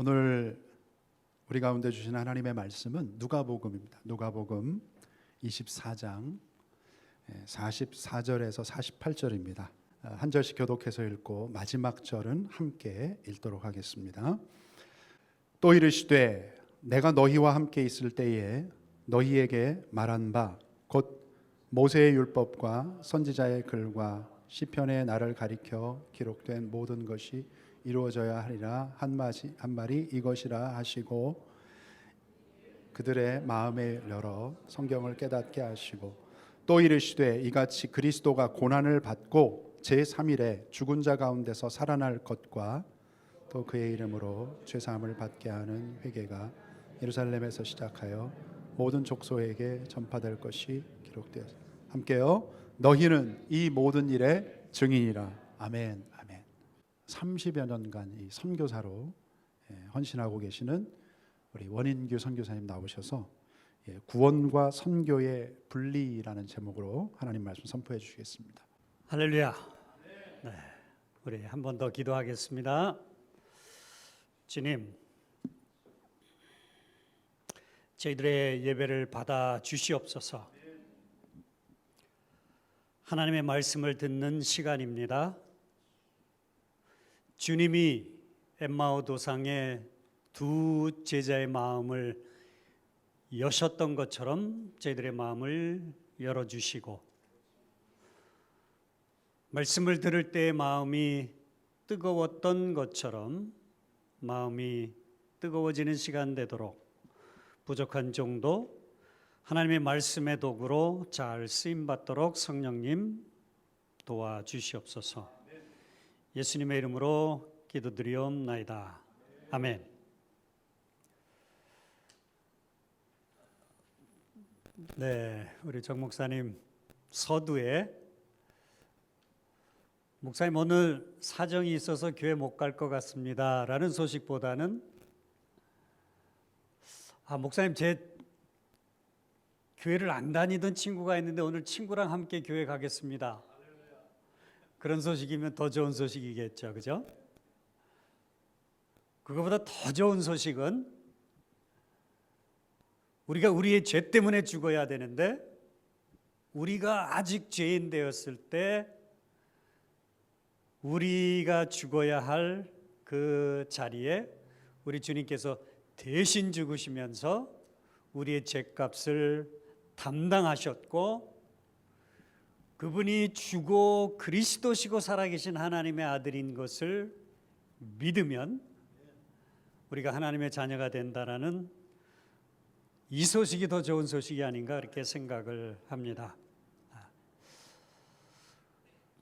오늘 우리 가운데 주신 하나님의 말씀은 누가복음입니다. 누가복음 24장 44절에서 48절입니다. 한 절씩 교독해서 읽고 마지막 절은 함께 읽도록 하겠습니다. 또 이르시되 내가 너희와 함께 있을 때에 너희에게 말한 바 곧 모세의 율법과 선지자의 글과 시편의 나를 가리켜 기록된 모든 것이 이루어져야 하리라 한 말이 이것이라 하시고 그들의 마음을 열어 성경을 깨닫게 하시고 또 이르시되 이같이 그리스도가 고난을 받고 제3일에 죽은 자 가운데서 살아날 것과 또 그의 이름으로 죄사함을 받게 하는 회개가 예루살렘에서 시작하여 모든 족속에게 전파될 것이 기록되었습니다. 함께요. 너희는 이 모든 일의 증인이라. 아멘. 아멘. 30여 년간 이 선교사로 헌신하고 계시는 우리 원인규 선교사님 나오셔서 구원과 선교의 분리라는 제목으로 하나님 말씀 선포해 주시겠습니다. 할렐루야. 네, 우리 한 번 더 기도하겠습니다. 주님, 저희들의 예배를 받아 주시옵소서. 하나님의 말씀을 듣는 시간입니다. 주님이 엠마오 도상의 두 제자의 마음을 여셨던 것처럼 저희들의 마음을 열어주시고 말씀을 들을 때의 마음이 뜨거웠던 것처럼 마음이 뜨거워지는 시간 되도록 부족한 정도 하나님의 말씀의 도구로 잘 쓰임받도록 성령님 도와주시옵소서. 예수님의 이름으로 기도드리옵나이다. 아멘. 네, 우리 정 목사님 서두에 목사님 오늘 사정이 있어서 교회 못 갈 것 같습니다 라는 소식보다는 목사님 제 교회를 안 다니던 친구가 있는데 오늘 친구랑 함께 교회 가겠습니다. 그런 소식이면 더 좋은 소식이겠죠, 그죠? 그거보다 더 좋은 소식은 우리가 우리의 죄 때문에 죽어야 되는데 우리가 아직 죄인 되었을 때 우리가 죽어야 할 그 자리에 우리 주님께서 대신 죽으시면서 우리의 죄값을 담당하셨고 그분이 주고 그리스도시고 살아계신 하나님의 아들인 것을 믿으면 우리가 하나님의 자녀가 된다라는 이 소식이 더 좋은 소식이 아닌가 그렇게 생각을 합니다.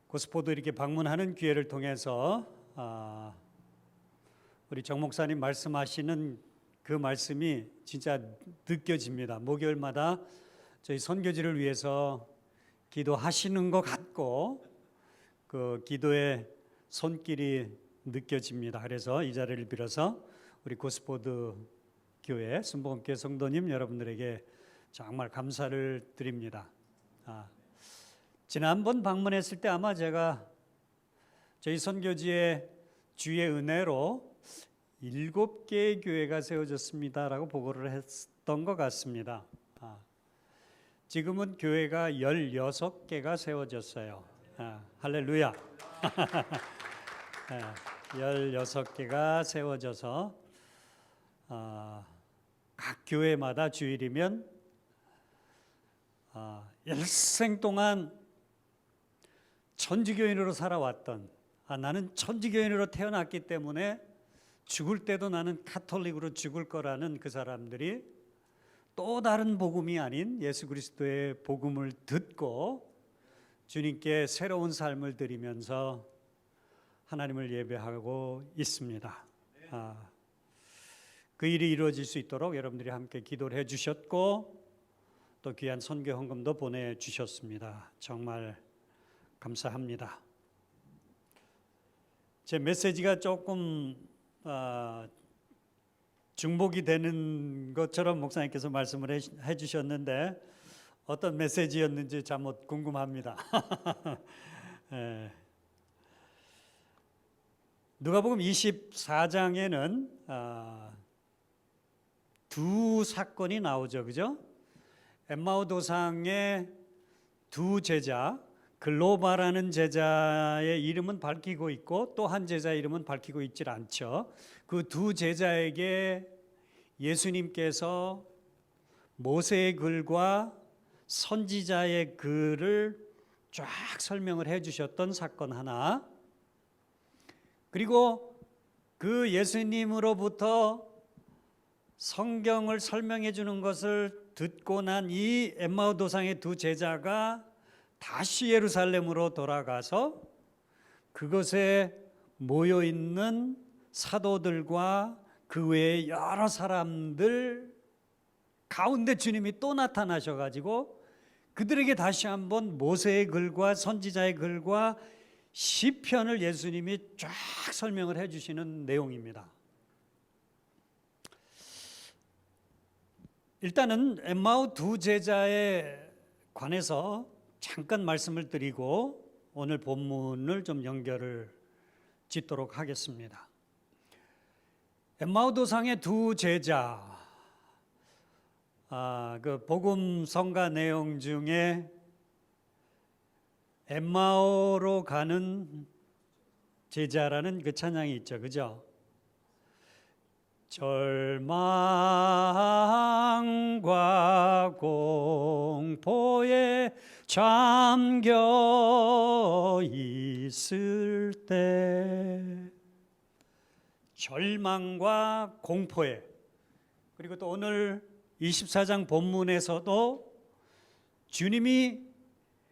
고스포도 이렇게 방문하는 기회를 통해서 우리 정 목사님 말씀하시는 그 말씀이 진짜 느껴집니다. 목요일마다 저희 선교지를 위해서 기도하시는 것 같고 그 기도의 손길이 느껴집니다. 그래서 이 자리를 빌어서 우리 고스포드 교회 순복음교회 성도님 여러분들에게 정말 감사를 드립니다. 지난번 방문했을 때 아마 제가 저희 선교지의 주의 은혜로 7개의 교회가 세워졌습니다라고 보고를 했던 것 같습니다. 지금은 교회가 16개가 세워졌어요. 할렐루야. 16개가 세워져서 각 교회마다 주일이면 일생 동안 천주교인으로 살아왔던 나는 천주교인으로 태어났기 때문에 죽을 때도 나는 카톨릭으로 죽을 거라는 그 사람들이 또 다른 복음이 아닌 예수 그리스도의 복음을 듣고 주님께 새로운 삶을 드리면서 하나님을 예배하고 있습니다. 그 일이 이루어질 수 있도록 여러분들이 함께 기도를 해주셨고 또 귀한 선교 헌금도 보내주셨습니다. 정말 감사합니다. 제 메시지가 조금 중복이 되는 것처럼 목사님께서 말씀을 해주셨는데 어떤 메시지였는지 잠옷 궁금합니다. 누가복음 24장에는 두 사건이 나오죠, 그죠? 엠마오 도상의 두 제자, 글로바라는 제자의 이름은 밝히고 있고 또 한 제자의 이름은 밝히고 있질 않죠. 그 두 제자에게 예수님께서 모세의 글과 선지자의 글을 쫙 설명을 해주셨던 사건 하나, 그리고 그 예수님으로부터 성경을 설명해 주는 것을 듣고 난 이 엠마오 도상의 두 제자가 다시 예루살렘으로 돌아가서 그곳에 모여 있는 사도들과 그 외의 여러 사람들 가운데 주님이 또 나타나셔 가지고 그들에게 다시 한번 모세의 글과 선지자의 글과 시편을 예수님이 쫙 설명을 해 주시는 내용입니다. 일단은 엠마오 두 제자에 관해서 잠깐 말씀을 드리고 오늘 본문을 좀 연결을 짓도록 하겠습니다. 엠마오 도상의 두 제자, 그 복음 성가 내용 중에 엠마오로 가는 제자라는 그 찬양이 있죠, 그죠? 절망과 공포에 잠겨 있을 때, 절망과 공포에, 그리고 또 오늘 24장 본문에서도 주님이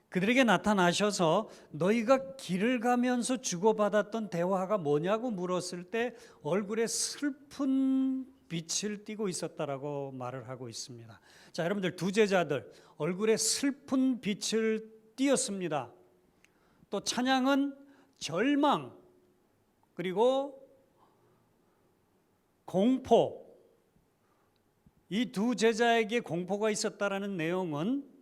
그들에게 나타나셔서 너희가 길을 가면서 주고받았던 대화가 뭐냐고 물었을 때 얼굴에 슬픈 빛을 띠고 있었다라고 말을 하고 있습니다. 자, 여러분들 두 제자들 얼굴에 슬픈 빛을 띄었습니다. 또 찬양은 절망 그리고 공포, 이 두 제자에게 공포가 있었다라는 내용은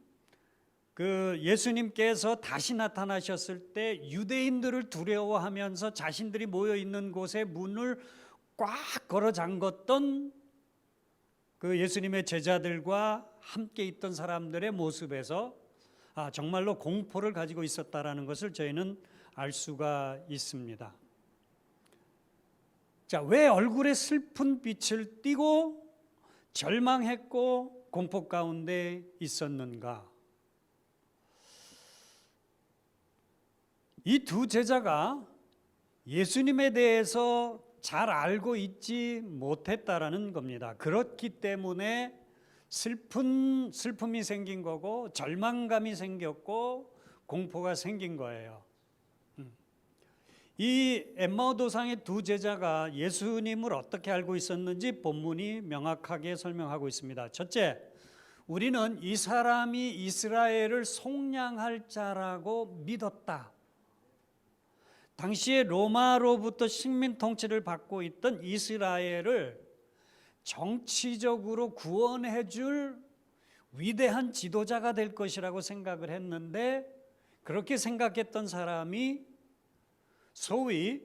그 예수님께서 다시 나타나셨을 때 유대인들을 두려워하면서 자신들이 모여 있는 곳에 문을 꽉 걸어 잠궜던 그 예수님의 제자들과 함께 있던 사람들의 모습에서 정말로 공포를 가지고 있었다라는 것을 저희는 알 수가 있습니다. 자, 왜 얼굴에 슬픈 빛을 띠고 절망했고 공포 가운데 있었는가? 이 두 제자가 예수님에 대해서 잘 알고 있지 못했다라는 겁니다. 그렇기 때문에 슬픔이 생긴 거고 절망감이 생겼고 공포가 생긴 거예요. 이 엠마오 도상의 두 제자가 예수님을 어떻게 알고 있었는지 본문이 명확하게 설명하고 있습니다. 첫째, 우리는 이 사람이 이스라엘을 속량할 자라고 믿었다. 당시에 로마로부터 식민 통치를 받고 있던 이스라엘을 정치적으로 구원해 줄 위대한 지도자가 될 것이라고 생각을 했는데, 그렇게 생각했던 사람이 소위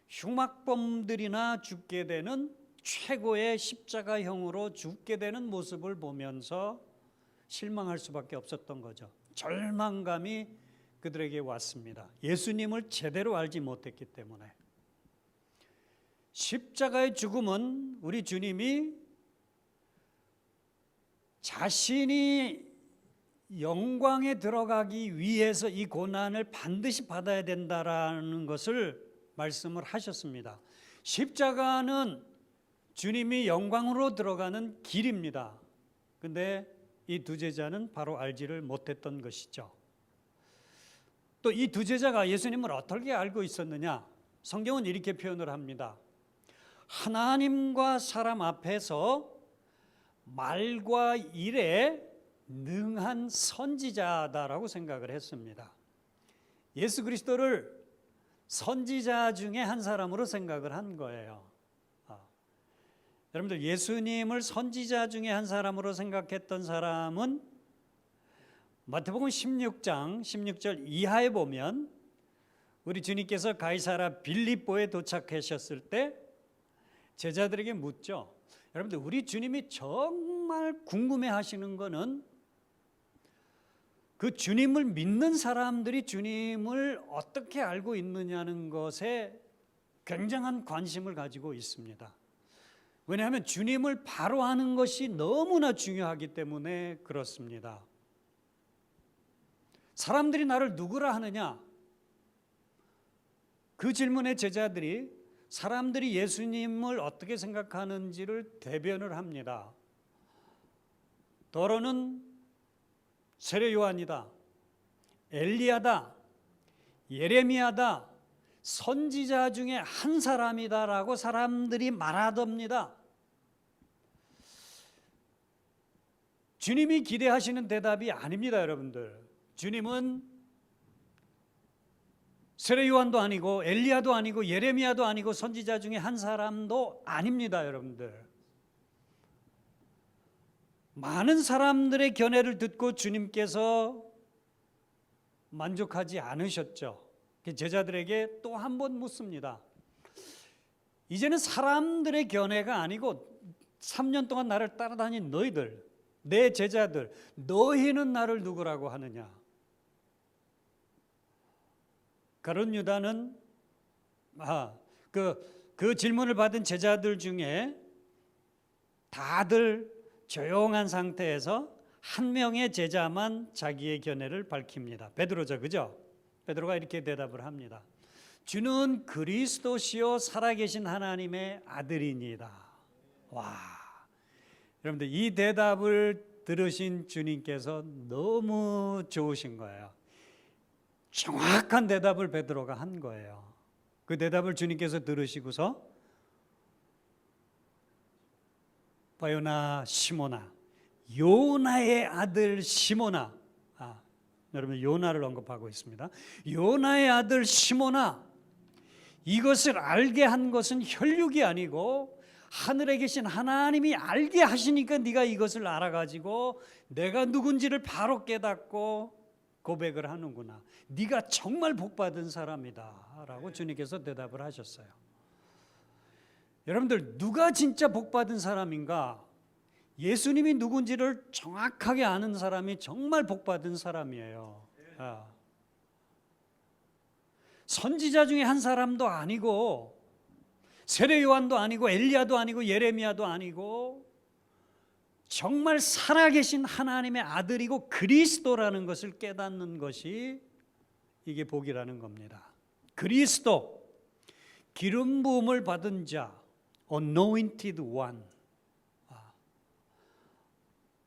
흉악범들이나 죽게 되는 최고의 십자가형으로 죽게 되는 모습을 보면서 실망할 수밖에 없었던 거죠. 절망감이 그들에게 왔습니다. 예수님을 제대로 알지 못했기 때문에. 십자가의 죽음은 우리 주님이 자신이 영광에 들어가기 위해서 이 고난을 반드시 받아야 된다라는 것을 말씀을 하셨습니다. 십자가는 주님이 영광으로 들어가는 길입니다. 근데 이 두 제자는 바로 알지를 못했던 것이죠. 또 이 두 제자가 예수님을 어떻게 알고 있었느냐? 성경은 이렇게 표현을 합니다. 하나님과 사람 앞에서 말과 일에 능한 선지자다라고 생각을 했습니다. 예수 그리스도를 선지자 중에 한 사람으로 생각을 한 거예요. 여러분들, 예수님을 선지자 중에 한 사람으로 생각했던 사람은 마태복음 16장 16절 이하에 보면 우리 주님께서 가이사라 빌립보에 도착하셨을 때 제자들에게 묻죠. 여러분들, 우리 주님이 정말 궁금해하시는 거는 그 주님을 믿는 사람들이 주님을 어떻게 알고 있느냐는 것에 굉장한 관심을 가지고 있습니다. 왜냐하면 주님을 바로 아는 것이 너무나 중요하기 때문에 그렇습니다. 사람들이 나를 누구라 하느냐? 그 질문에 제자들이 사람들이 예수님을 어떻게 생각하는지를 대변을 합니다. 더러는 세례 요한이다, 엘리야다, 예레미야다, 선지자 중에 한 사람이다라고 사람들이 말하답니다. 주님이 기대하시는 대답이 아닙니다, 여러분들. 주님은 세례 요한도 아니고 엘리야도 아니고 예레미야도 아니고 선지자 중에 한 사람도 아닙니다, 여러분들. 많은 사람들의 견해를 듣고 주님께서 만족하지 않으셨죠. 제자들에게 또 한 번 묻습니다. 이제는 사람들의 견해가 아니고 3년 동안 나를 따라다닌 너희들, 내 제자들, 너희는 나를 누구라고 하느냐? 가룟 유다는 그 질문을 받은 제자들 중에 다들 조용한 상태에서 한 명의 제자만 자기의 견해를 밝힙니다. 베드로죠, 그죠? 베드로가 이렇게 대답을 합니다. 주는 그리스도시요 살아계신 하나님의 아들이니이다. 와, 여러분들, 이 대답을 들으신 주님께서 너무 좋으신 거예요. 정확한 대답을 베드로가 한 거예요. 그 대답을 주님께서 들으시고서 바요나 시모나, 요나의 아들 시모나, 여러분 요나를 언급하고 있습니다. 요나의 아들 시모나, 이것을 알게 한 것은 혈육이 아니고 하늘에 계신 하나님이 알게 하시니까 네가 이것을 알아가지고 내가 누군지를 바로 깨닫고 고백을 하는구나. 네가 정말 복받은 사람이다 라고 주님께서 대답을 하셨어요. 여러분들, 누가 진짜 복받은 사람인가? 예수님이 누군지를 정확하게 아는 사람이 정말 복받은 사람이에요. 선지자 중에 한 사람도 아니고 세례 요한도 아니고 엘리야도 아니고 예레미야도 아니고 정말 살아계신 하나님의 아들이고 그리스도라는 것을 깨닫는 것이 이게 복이라는 겁니다. 그리스도, 기름 부음을 받은 자, anointed one.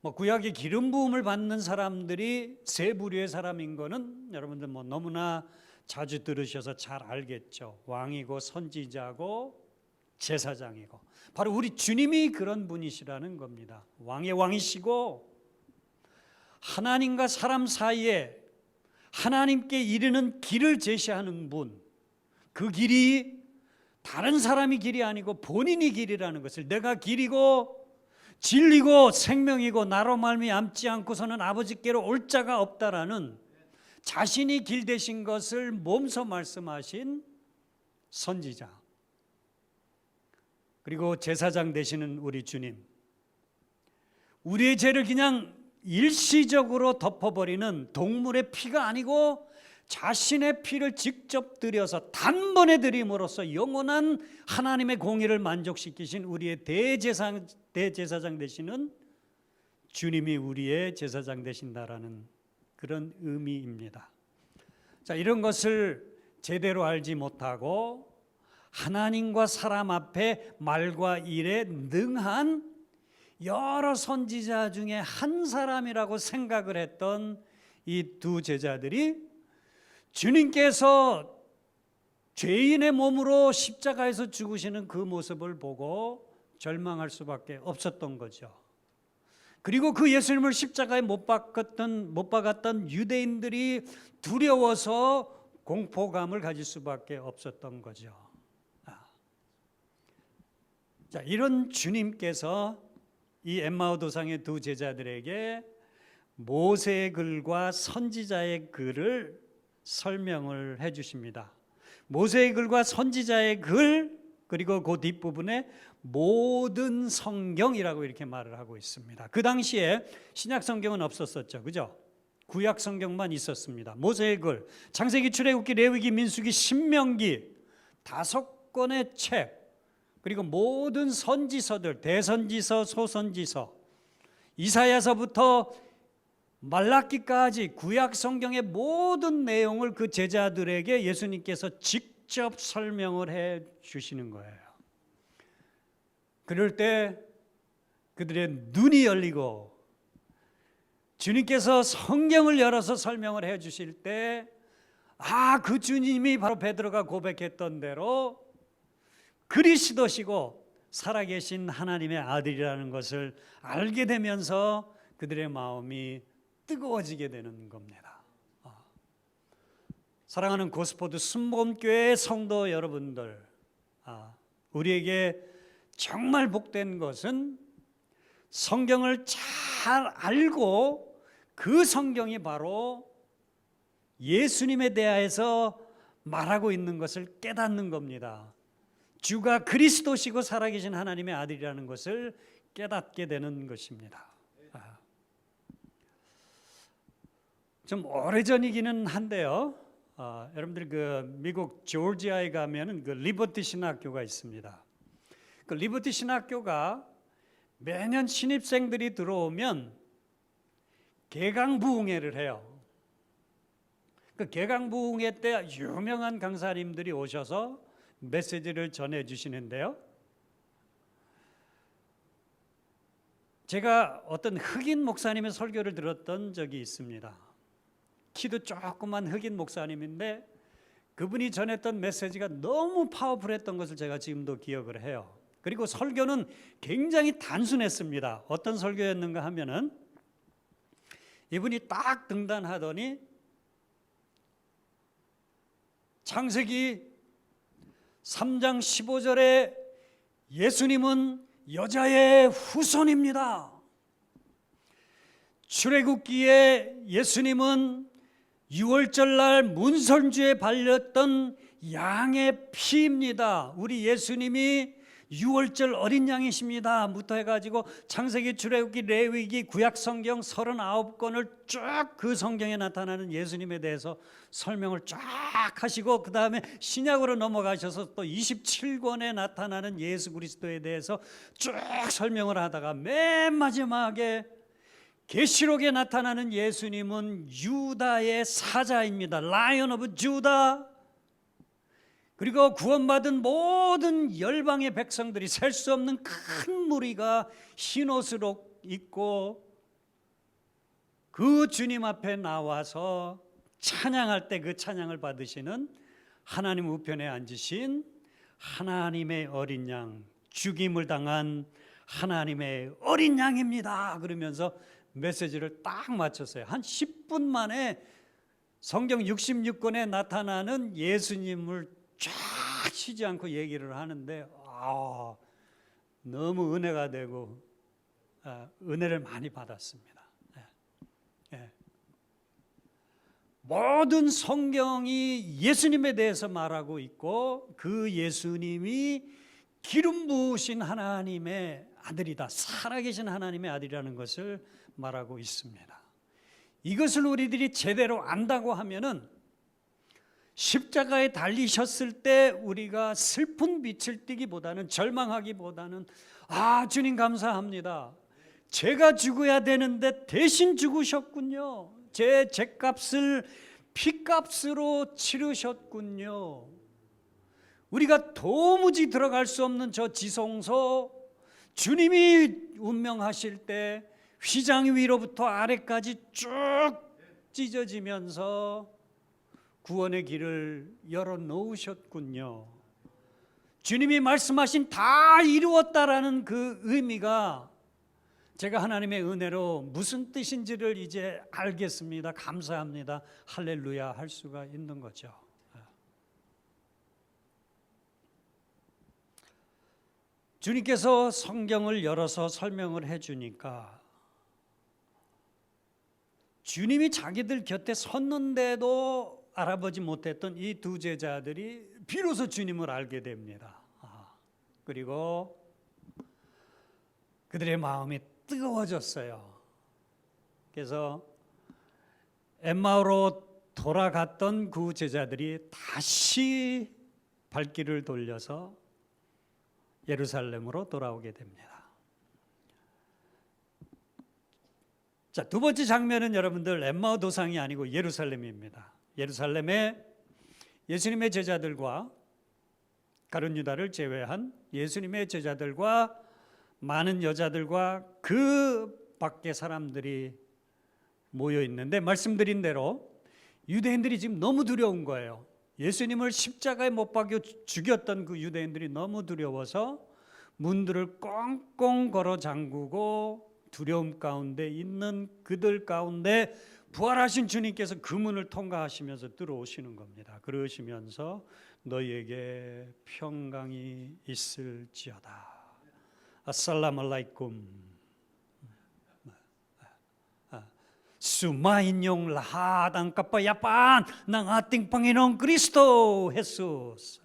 구약의 기름 부음을 받는 사람들이 세 부류의 사람인 거는 여러분들 너무나 자주 들으셔서 잘 알겠죠. 왕이고 선지자고 제사장이고, 바로 우리 주님이 그런 분이시라는 겁니다. 왕의 왕이시고 하나님과 사람 사이에 하나님께 이르는 길을 제시하는 분, 그 길이 다른 사람이 길이 아니고 본인이 길이라는 것을, 내가 길이고 진리고 생명이고 나로 말미암지 않고서는 아버지께로 올 자가 없다라는 자신이 길 되신 것을 몸소 말씀하신 선지자, 그리고 제사장 되시는 우리 주님, 우리의 죄를 그냥 일시적으로 덮어버리는 동물의 피가 아니고 자신의 피를 직접 들여서 단번에 드림으로써 영원한 하나님의 공의를 만족시키신 우리의 대제사장 되시는 주님이 우리의 제사장 되신다라는 그런 의미입니다. 자, 이런 것을 제대로 알지 못하고 하나님과 사람 앞에 말과 일에 능한 여러 선지자 중에 한 사람이라고 생각을 했던 이 두 제자들이 주님께서 죄인의 몸으로 십자가에서 죽으시는 그 모습을 보고 절망할 수밖에 없었던 거죠. 그리고 그 예수님을 십자가에 못 박았던 유대인들이 두려워서 공포감을 가질 수밖에 없었던 거죠. 자, 이런 주님께서 이 엠마오 도상의 두 제자들에게 모세의 글과 선지자의 글을 설명을 해 주십니다. 모세의 글과 선지자의 글, 그리고 그 뒷부분에 모든 성경이라고 이렇게 말을 하고 있습니다. 그 당시에 신약 성경은 없었었죠. 그죠? 구약 성경만 있었습니다. 모세의 글, 창세기, 출애굽기, 레위기, 민수기, 신명기 5권의 책, 그리고 모든 선지서들, 대선지서, 소선지서, 이사야서부터 말라기까지 구약 성경의 모든 내용을 그 제자들에게 예수님께서 직접 설명을 해 주시는 거예요. 그럴 때 그들의 눈이 열리고 주님께서 성경을 열어서 설명을 해 주실 때, 그 주님이 바로 베드로가 고백했던 대로 그리스도시고 살아계신 하나님의 아들이라는 것을 알게 되면서 그들의 마음이 뜨거워지게 되는 겁니다. 사랑하는 고스포드 순복음교회 성도 여러분들, 우리에게 정말 복된 것은 성경을 잘 알고 그 성경이 바로 예수님에 대하여서 말하고 있는 것을 깨닫는 겁니다. 주가 그리스도시고 살아계신 하나님의 아들이라는 것을 깨닫게 되는 것입니다. 좀 오래전이기는 한데요. 여러분들이 그 미국 조지아에 가면은 그 리버티 신학교가 있습니다. 그 리버티 신학교가 매년 신입생들이 들어오면 개강부흥회를 해요. 그 개강부흥회 때 유명한 강사님들이 오셔서 메시지를 전해 주시는데요. 제가 어떤 흑인 목사님의 설교를 들었던 적이 있습니다. 키도 조그만 흑인 목사님인데 그분이 전했던 메시지가 너무 파워풀했던 것을 제가 지금도 기억을 해요. 그리고 설교는 굉장히 단순했습니다. 어떤 설교였는가 하면은 이분이 딱 등단하더니 창세기 3장 15절에 예수님은 여자의 후손입니다. 출애굽기에 예수님은 유월절날 문설주에 발렸던 양의 피입니다. 우리 예수님이 유월절 어린 양이십니다 부터 해가지고 창세기, 출애굽기, 레위기, 구약성경 39권을 쭉 그 성경에 나타나는 예수님에 대해서 설명을 쫙 하시고, 그 다음에 신약으로 넘어가셔서 또 27권에 나타나는 예수 그리스도에 대해서 쭉 설명을 하다가 맨 마지막에 계시록에 나타나는 예수님은 유다의 사자입니다. 라이언 오브 주다. 그리고 구원받은 모든 열방의 백성들이 셀 수 없는 큰 무리가 흰옷을 입고 그 주님 앞에 나와서 찬양할 때 그 찬양을 받으시는 하나님 우편에 앉으신 하나님의 어린 양, 죽임을 당한 하나님의 어린 양입니다 그러면서 메시지를 딱 맞췄어요. 한 10분 만에 성경 66권에 나타나는 예수님을 쫙 쉬지 않고 얘기를 하는데 너무 은혜가 되고 은혜를 많이 받았습니다. 모든 성경이 예수님에 대해서 말하고 있고 그 예수님이 기름 부으신 하나님의 아들이다, 살아계신 하나님의 아들이라는 것을 말하고 있습니다. 이것을 우리들이 제대로 안다고 하면은 십자가에 달리셨을 때 우리가 슬픈 빛을 띠기보다는, 절망하기보다는 주님 감사합니다, 제가 죽어야 되는데 대신 죽으셨군요, 제 죗값을 피값으로 치르셨군요, 우리가 도무지 들어갈 수 없는 저 지성소 주님이 운명하실 때 휘장 위로부터 아래까지 쭉 찢어지면서 구원의 길을 열어놓으셨군요. 주님이 말씀하신 다 이루었다라는 그 의미가 제가 하나님의 은혜로 무슨 뜻인지를 이제 알겠습니다, 감사합니다, 할렐루야 할 수가 있는 거죠. 주님께서 성경을 열어서 설명을 해주니까 주님이 자기들 곁에 섰는데도 알아보지 못했던 이 두 제자들이 비로소 주님을 알게 됩니다. 그리고 그들의 마음이 뜨거워졌어요. 그래서 엠마오로 돌아갔던 그 제자들이 다시 발길을 돌려서 예루살렘으로 돌아오게 됩니다. 자, 두 번째 장면은 여러분들 엠마오 도상이 아니고 예루살렘입니다. 예루살렘에 예수님의 제자들과 가룟 유다를 제외한 예수님의 제자들과 많은 여자들과 그 밖에 사람들이 모여 있는데, 말씀드린 대로 유대인들이 지금 너무 두려운 거예요. 예수님을 십자가에 못 박여 죽였던 그 유대인들이 너무 두려워서 문들을 꽁꽁 걸어 잠그고 두려움 가운데 있는 그들 가운데 부활하신 주님께서 그 문을 통과하시면서 들어오시는 겁니다. 그러시면서 너희에게 평강이 있을지어다. 아살람 알라이쿰. Sumahin lahat ang kapayapaan ng ating Panginoong Kristo Jesus.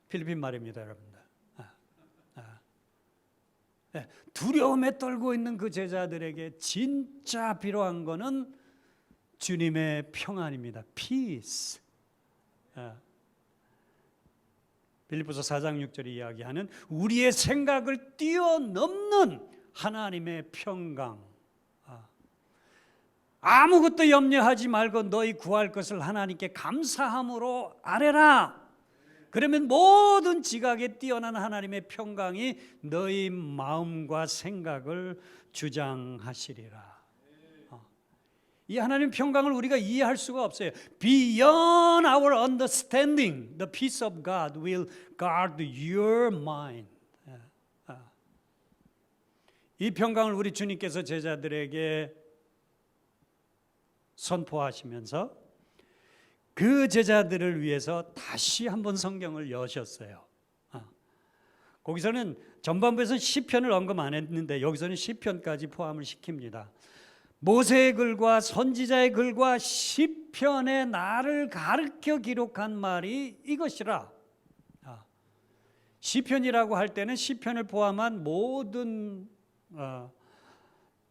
필리핀 말입니다, 여러분들. 두려움에 떨고 있는 그 제자들에게 진짜 필요한 거는 주님의 평안입니다. Peace. 빌립보서 4장 6절이 이야기하는 우리의 생각을 뛰어넘는 하나님의 평강. 아무것도 염려하지 말고 너희 구할 것을 하나님께 감사함으로 아뢰라. 그러면 모든 지각에 뛰어난 하나님의 평강이 너희 마음과 생각을 주장하시리라. 이 하나님의 평강을 우리가 이해할 수가 없어요. Beyond our understanding, the peace of God will guard your mind. 이 평강을 우리 주님께서 제자들에게 선포하시면서 그 제자들을 위해서 다시 한번 성경을 여셨어요. 거기서는 전반부에서는 시편을 언급 안 했는데 여기서는 시편까지 포함을 시킵니다. 모세의 글과 선지자의 글과 시편의 나를 가르쳐 기록한 말이 이것이라. 시편이라고 할 때는 시편을 포함한 모든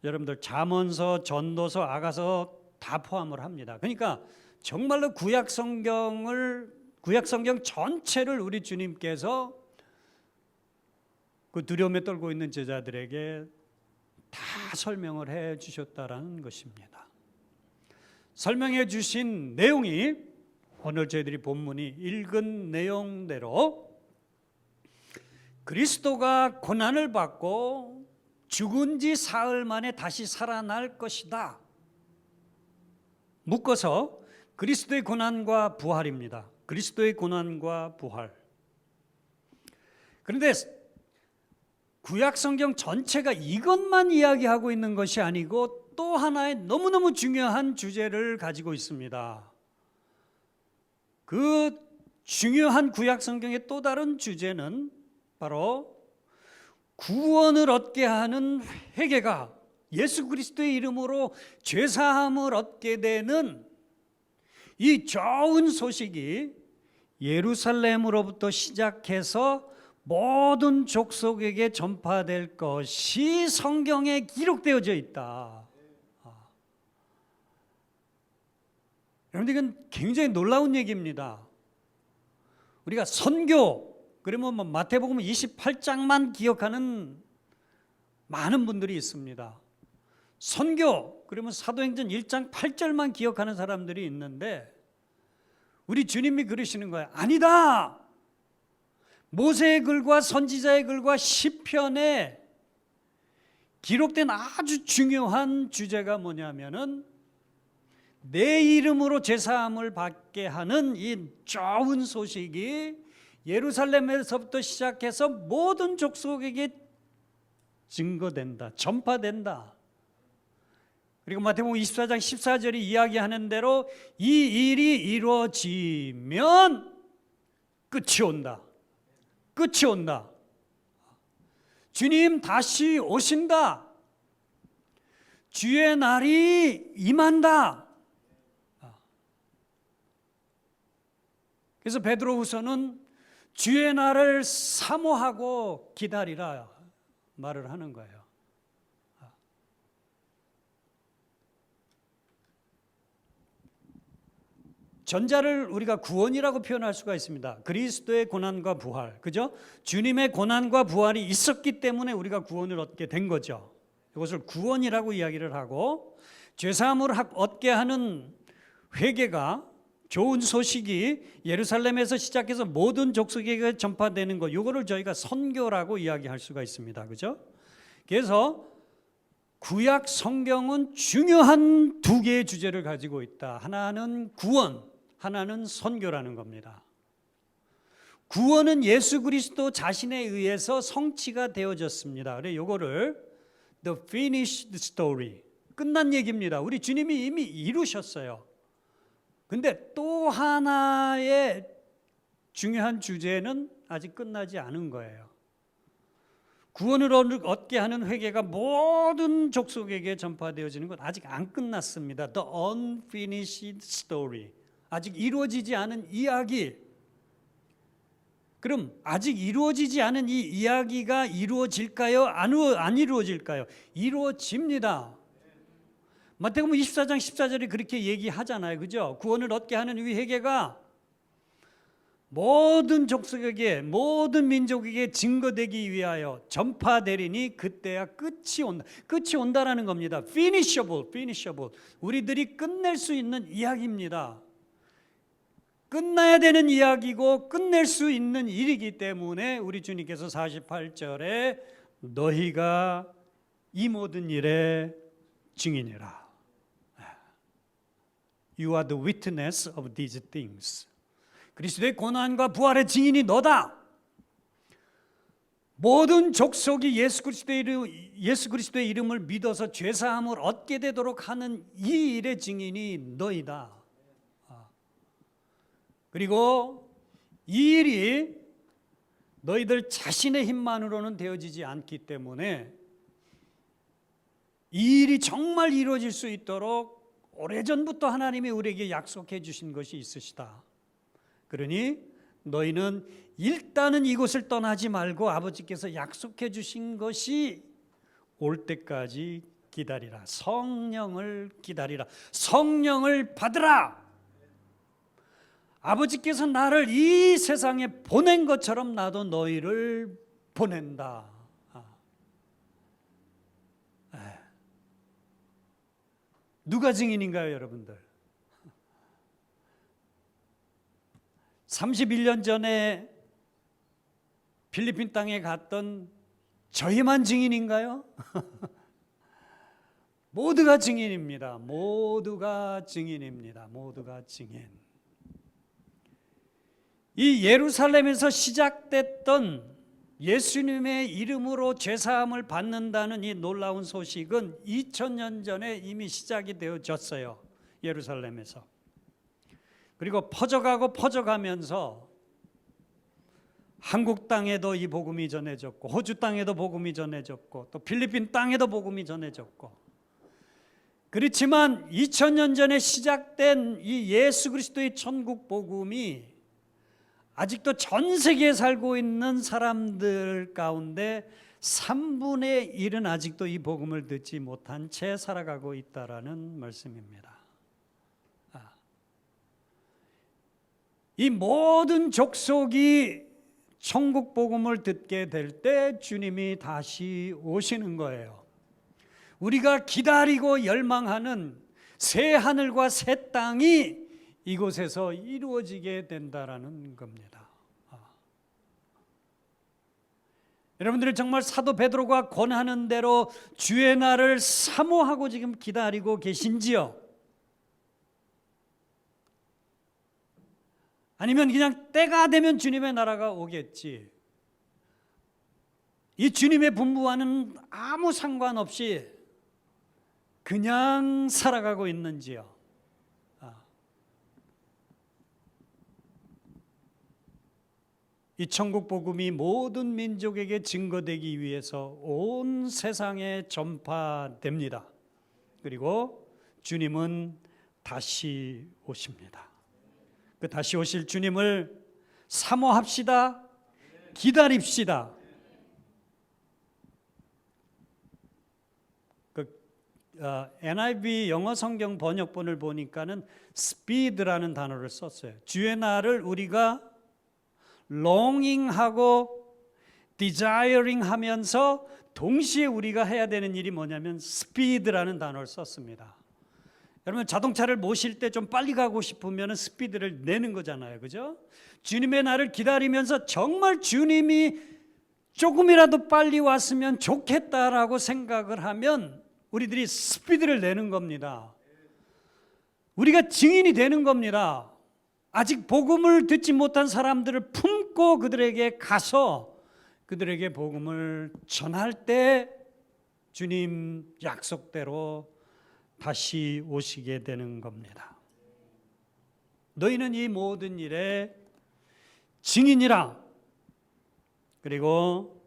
여러분들 잠언서, 전도서, 아가서 다 포함을 합니다. 그러니까 정말로 구약 성경 전체를 우리 주님께서 그 두려움에 떨고 있는 제자들에게 다 설명을 해 주셨다라는 것입니다. 설명해 주신 내용이 오늘 저희들이 본문이 읽은 내용대로 그리스도가 고난을 받고 죽은 지 사흘 만에 다시 살아날 것이다. 묶어서 그리스도의 고난과 부활입니다. 그리스도의 고난과 부활. 그런데 구약 성경 전체가 이것만 이야기하고 있는 것이 아니고 또 하나의 너무너무 중요한 주제를 가지고 있습니다. 그 중요한 구약 성경의 또 다른 주제는 바로 구원을 얻게 하는 회개가 예수 그리스도의 이름으로 죄사함을 얻게 되는 이 좋은 소식이 예루살렘으로부터 시작해서 모든 족속에게 전파될 것이 성경에 기록되어져 있다. 여러분들 이건 굉장히 놀라운 얘기입니다. 우리가 선교, 그러면 마태복음 28장만 기억하는 많은 분들이 있습니다. 선교, 그러면 사도행전 1장 8절만 기억하는 사람들이 있는데 우리 주님이 그러시는 거예요. 아니다. 모세의 글과 선지자의 글과 시편에 기록된 아주 중요한 주제가 뭐냐면은 내 이름으로 제사함을 받게 하는 이 좋은 소식이 예루살렘에서부터 시작해서 모든 족속에게 증거된다, 전파된다. 그리고 마태복음 24장 14절이 이야기하는 대로 이 일이 이루어지면 끝이 온다. 끝이 온다. 주님 다시 오신다. 주의 날이 임한다. 그래서 베드로후서는 주의 날을 사모하고 기다리라 말을 하는 거예요. 전자를 우리가 구원이라고 표현할 수가 있습니다. 그리스도의 고난과 부활, 그죠? 주님의 고난과 부활이 있었기 때문에 우리가 구원을 얻게 된 거죠. 이것을 구원이라고 이야기를 하고, 죄사함을 얻게 하는 회개가, 좋은 소식이 예루살렘에서 시작해서 모든 족속에게 전파되는 것, 이거를 저희가 선교라고 이야기할 수가 있습니다. 그죠? 그래서 구약 성경은 중요한 두 개의 주제를 가지고 있다. 하나는 구원, 하나는 선교라는 겁니다. 구원은 예수 그리스도 자신에 의해서 성취가 되어졌습니다. 그래서 이거를 The finished story, 끝난 얘기입니다. 우리 주님이 이미 이루셨어요. 근데 또 하나의 중요한 주제는 아직 끝나지 않은 거예요. 구원을 얻게 하는 회개가 모든 족속에게 전파되어지는 것 아직 안 끝났습니다. The unfinished story, 아직 이루어지지 않은 이야기. 그럼 아직 이루어지지 않은 이 이야기가 이루어질까요? 안 이루어질까요? 이루어집니다. 마태복음 24장 14절에 그렇게 얘기하잖아요. 그죠? 구원을 얻게 하는 이 회개가 모든 족속에게, 모든 민족에게 증거되기 위하여 전파되리니 그때야 끝이 온다. 끝이 온다라는 겁니다. finishable. 우리들이 끝낼 수 있는 이야기입니다. 끝나야 되는 이야기고 끝낼 수 있는 일이기 때문에 우리 주님께서 48절에 너희가 이 모든 일의 증인이라. You are the witness of these things. 그리스도의 고난과 부활의 증인이 너다. 모든 족속이 예수 그리스도의 이름을 믿어서 죄사함을 얻게 되도록 하는 이 일의 증인이 너희다. 그리고 이 일이 너희들 자신의 힘만으로는 되어지지 않기 때문에 이 일이 정말 이루어질 수 있도록 오래전부터 하나님이 우리에게 약속해 주신 것이 있으시다. 그러니 너희는 일단은 이곳을 떠나지 말고 아버지께서 약속해 주신 것이 올 때까지 기다리라. 성령을 기다리라. 성령을 받으라. 아버지께서 나를 이 세상에 보낸 것처럼 나도 너희를 보낸다. 누가 증인인가요, 여러분들? 31년 전에 필리핀 땅에 갔던 저희만 증인인가요? 모두가 증인입니다. 모두가 증인입니다. 모두가 증인. 이 예루살렘에서 시작됐던 예수님의 이름으로 죄사함을 받는다는 이 놀라운 소식은 2000년 전에 이미 시작이 되어졌어요. 예루살렘에서. 그리고 퍼져가면서 한국 땅에도 이 복음이 전해졌고, 호주 땅에도 복음이 전해졌고, 또 필리핀 땅에도 복음이 전해졌고. 그렇지만 2000년 전에 시작된 이 예수 그리스도의 천국 복음이 아직도 전 세계에 살고 있는 사람들 가운데 3분의 1은 아직도 이 복음을 듣지 못한 채 살아가고 있다라는 말씀입니다. 이 모든 족속이 천국 복음을 듣게 될 때 주님이 다시 오시는 거예요. 우리가 기다리고 열망하는 새 하늘과 새 땅이 이곳에서 이루어지게 된다라는 겁니다. 여러분들이 정말 사도 베드로가 권하는 대로 주의 날을 사모하고 지금 기다리고 계신지요? 아니면 그냥 때가 되면 주님의 나라가 오겠지, 이 주님의 분부와는 아무 상관없이 그냥 살아가고 있는지요? 이 천국 복음이 모든 민족에게 증거되기 위해서 온 세상에 전파됩니다. 그리고 주님은 다시 오십니다. 그 다시 오실 주님을 사모합시다. 기다립시다. NIV 영어 성경 번역본을 보니까는 speed라는 단어를 썼어요. 주의 날을 우리가 longing하고 desiring하면서 동시에 우리가 해야 되는 일이 뭐냐면 speed라는 단어를 썼습니다. 여러분 자동차를 모실 때 좀 빨리 가고 싶으면 스피드를 내는 거잖아요. 그죠? 주님의 날을 기다리면서 정말 주님이 조금이라도 빨리 왔으면 좋겠다라고 생각을 하면 우리들이 스피드를 내는 겁니다. 우리가 증인이 되는 겁니다. 아직 복음을 듣지 못한 사람들을 품고 그들에게 가서 그들에게 복음을 전할 때 주님 약속대로 다시 오시게 되는 겁니다. 너희는 이 모든 일에 증인이라. 그리고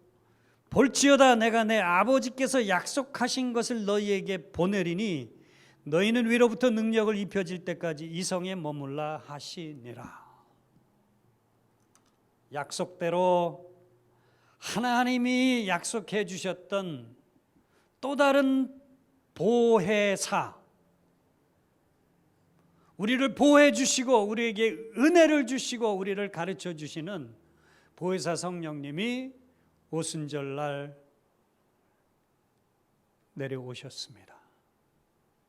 볼지어다 내가 내 아버지께서 약속하신 것을 너희에게 보내리니 너희는 위로부터 능력을 입혀질 때까지 이 성에 머물라 하시니라. 약속대로 하나님이 약속해 주셨던 또 다른 보혜사, 우리를 보호해 주시고 우리에게 은혜를 주시고 우리를 가르쳐 주시는 보혜사 성령님이 오순절날 내려오셨습니다.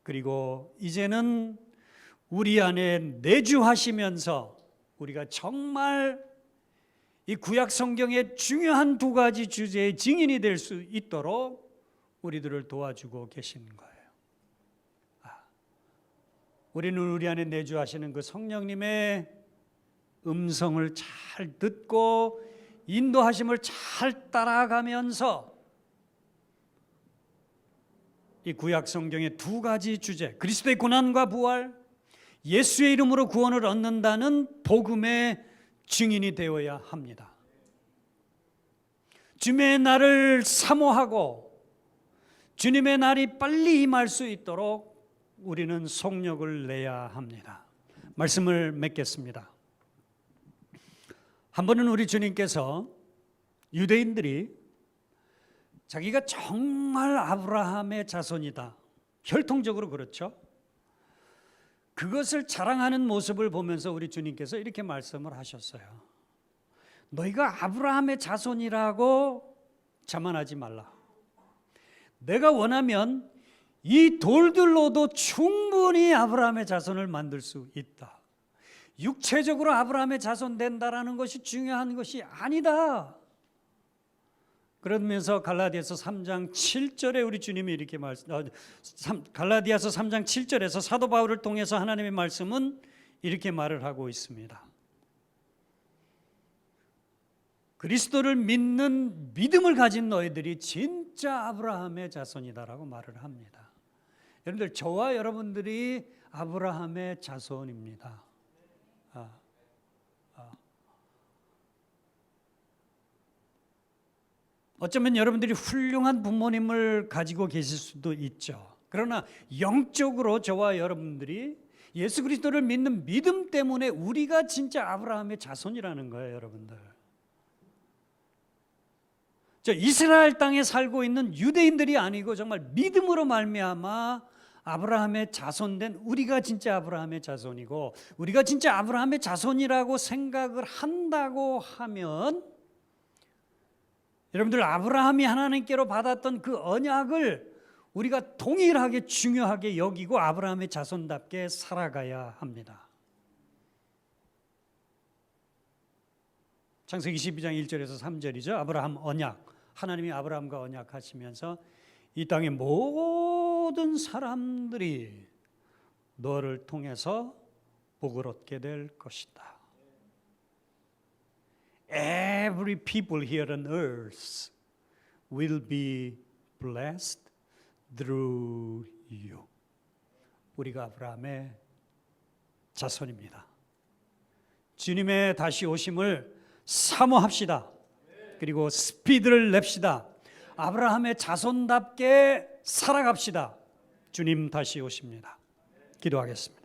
그리고 이제는 우리 안에 내주하시면서 우리가 정말 이 구약 성경의 중요한 두 가지 주제의 증인이 될 수 있도록 우리들을 도와주고 계신 거예요. 우리는 우리 안에 내주하시는 그 성령님의 음성을 잘 듣고 인도하심을 잘 따라가면서 이 구약 성경의 두 가지 주제, 그리스도의 고난과 부활, 예수의 이름으로 구원을 얻는다는 복음의 증인이 되어야 합니다. 주님의 날을 사모하고 주님의 날이 빨리 임할 수 있도록 우리는 속력을 내야 합니다. 말씀을 맺겠습니다. 한 번은 우리 주님께서 유대인들이 자기가 정말 아브라함의 자손이다, 혈통적으로 그렇죠, 그것을 자랑하는 모습을 보면서 우리 주님께서 이렇게 말씀을 하셨어요. 너희가 아브라함의 자손이라고 자만하지 말라. 내가 원하면 이 돌들로도 충분히 아브라함의 자손을 만들 수 있다. 육체적으로 아브라함의 자손 된다라는 것이 중요한 것이 아니다. 그러면서 갈라디아서 3장 7절에 우리 주님이 이렇게 갈라디아서 3장 7절에서 사도 바울을 통해서 하나님의 말씀은 이렇게 말을 하고 있습니다. 그리스도를 믿는 믿음을 가진 너희들이 진짜 아브라함의 자손이다라고 말을 합니다. 여러분들, 저와 여러분들이 아브라함의 자손입니다. 어쩌면 여러분들이 훌륭한 부모님을 가지고 계실 수도 있죠. 그러나 영적으로 저와 여러분들이 예수 그리스도를 믿는 믿음 때문에 우리가 진짜 아브라함의 자손이라는 거예요, 여러분들. 저 이스라엘 땅에 살고 있는 유대인들이 아니고 정말 믿음으로 말미암아 아브라함의 자손된 우리가 진짜 아브라함의 자손이고, 우리가 진짜 아브라함의 자손이라고 생각을 한다고 하면 여러분들, 아브라함이 하나님께로 받았던 그 언약을 우리가 동일하게 중요하게 여기고 아브라함의 자손답게 살아가야 합니다. 창세기 22장 1절에서 3절이죠. 아브라함 언약. 하나님이 아브라함과 언약하시면서 이 땅의 모든 사람들이 너를 통해서 복을 얻게 될 것이다. Every people here on earth will be blessed through you. 우리가 아브라함의 자손입니다. 주님의 다시 오심을 사모합시다. 그리고 스피드를 냅시다. 아브라함의 자손답게 살아갑시다. 주님 다시 오십니다. 기도하겠습니다.